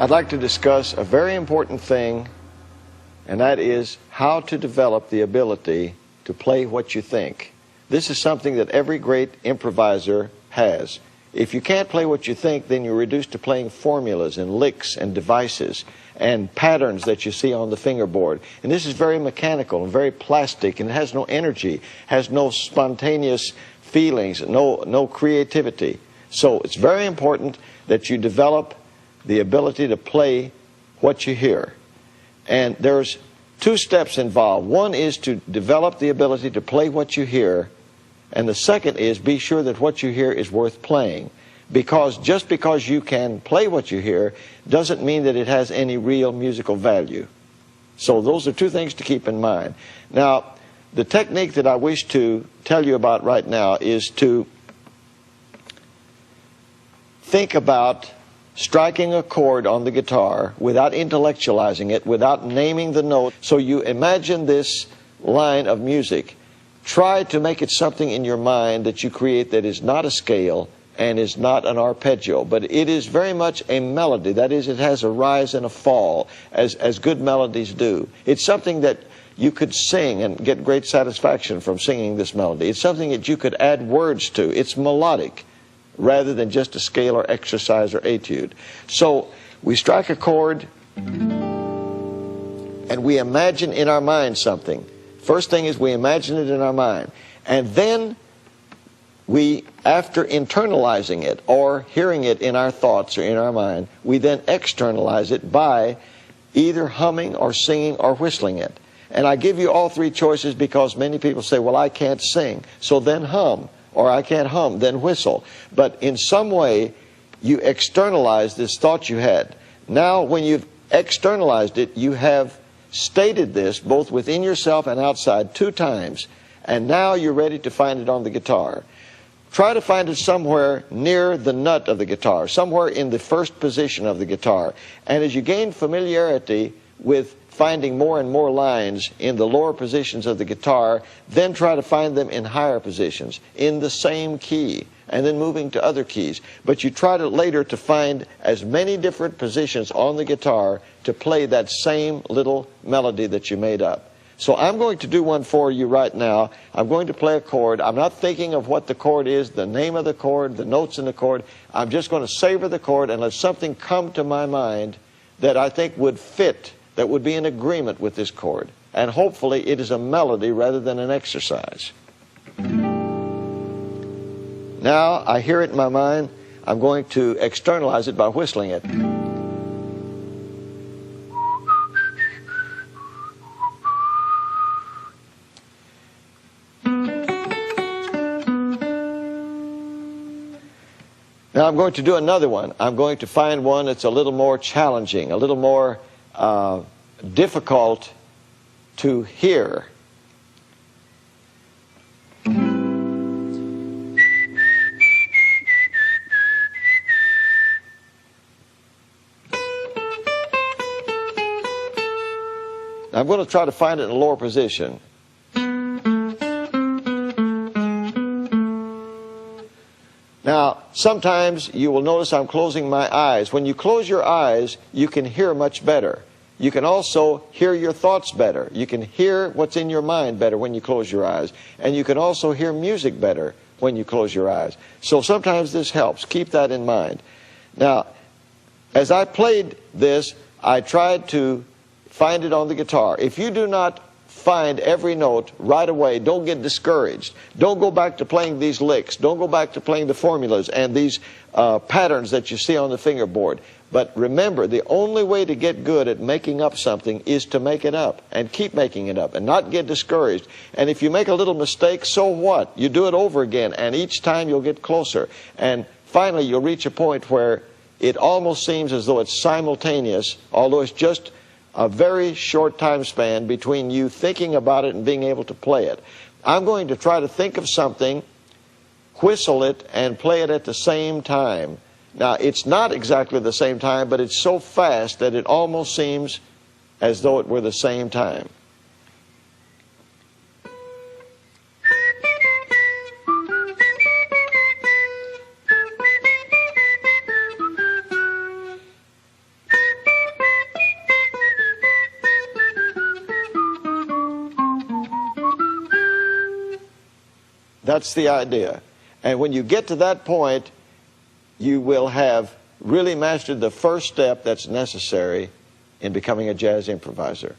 I'd like to discuss a very important thing, and that is how to develop the ability to play what you think. This is something that every great improviser has. If you can't play what you think, then you're reduced to playing formulas and licks and devices and patterns that you see on the fingerboard. And this is very mechanical and very plastic, and it has no energy, has no spontaneous feelings, no creativity. So it's very important that you develop the ability to play what you hear. And there's two steps involved. One is to develop the ability to play what you hear, and the second is be sure that what you hear is worth playing. Because just because you can play what you hear doesn't mean that it has any real musical value. So those are two things to keep in mind. Now, the technique that I wish to tell you about right now is to think about striking a chord on the guitar without intellectualizing it, without naming the note. So you imagine this line of music. Try to make it something in your mind that you create that is not a scale and is not an arpeggio, but it is very much a melody. That is, it has a rise and a fall, as good melodies do. It's something that you could sing and get great satisfaction from singing this melody. It's something that you could add words to. It's melodic, rather than just a scale or exercise or etude. So we strike a chord and we imagine in our mind something. First thing is we imagine it in our mind. And then we, after internalizing it or hearing it in our thoughts or in our mind, we then externalize it by either humming or singing or whistling it. And I give you all three choices because many people say, well, I can't sing, so then hum. Or I can't hum, then whistle. But in some way, you externalize this thought you had. Now, when you've externalized it, you have stated this both within yourself and outside 2 times. And now you're ready to find it on the guitar. Try to find it somewhere near the nut of the guitar, somewhere in the first position of the guitar. And as you gain familiarity with finding more and more lines in the lower positions of the guitar, then try to find them in higher positions, in the same key, and then moving to other keys. But you try to later to find as many different positions on the guitar to play that same little melody that you made up. So I'm going to do one for you right now. I'm going to play a chord. I'm not thinking of what the chord is, the name of the chord, the notes in the chord. I'm just going to savor the chord and let something come to my mind that I think would fit, that would be in agreement with this chord. And hopefully it is a melody rather than an exercise. Now I hear it in my mind. I'm going to externalize it by whistling it. Now I'm going to do another one. I'm going to find one that's a little more challenging, a little more difficult to hear. I'm going to try to find it in a lower position. Now, sometimes you will notice I'm closing my eyes. When you close your eyes, you can hear much better. You can also hear your thoughts better. You can hear what's in your mind better when you close your eyes. And you can also hear music better when you close your eyes. So sometimes this helps. Keep that in mind. Now, as I played this, I tried to find it on the guitar. If you do not find every note right away, don't get discouraged. Don't go back to playing these licks. Don't go back to playing the formulas and these patterns that you see on the fingerboard. But remember, the only way to get good at making up something is to make it up and keep making it up and not get discouraged. And if you make a little mistake, so what? You do it over again, and each time you'll get closer. And finally, you'll reach a point where it almost seems as though it's simultaneous, although it's just a very short time span between you thinking about it and being able to play it. I'm going to try to think of something, whistle it, and play it at the same time. Now, it's not exactly the same time, but it's so fast that it almost seems as though it were the same time. That's the idea. And when you get to that point, you will have really mastered the first step that's necessary in becoming a jazz improviser.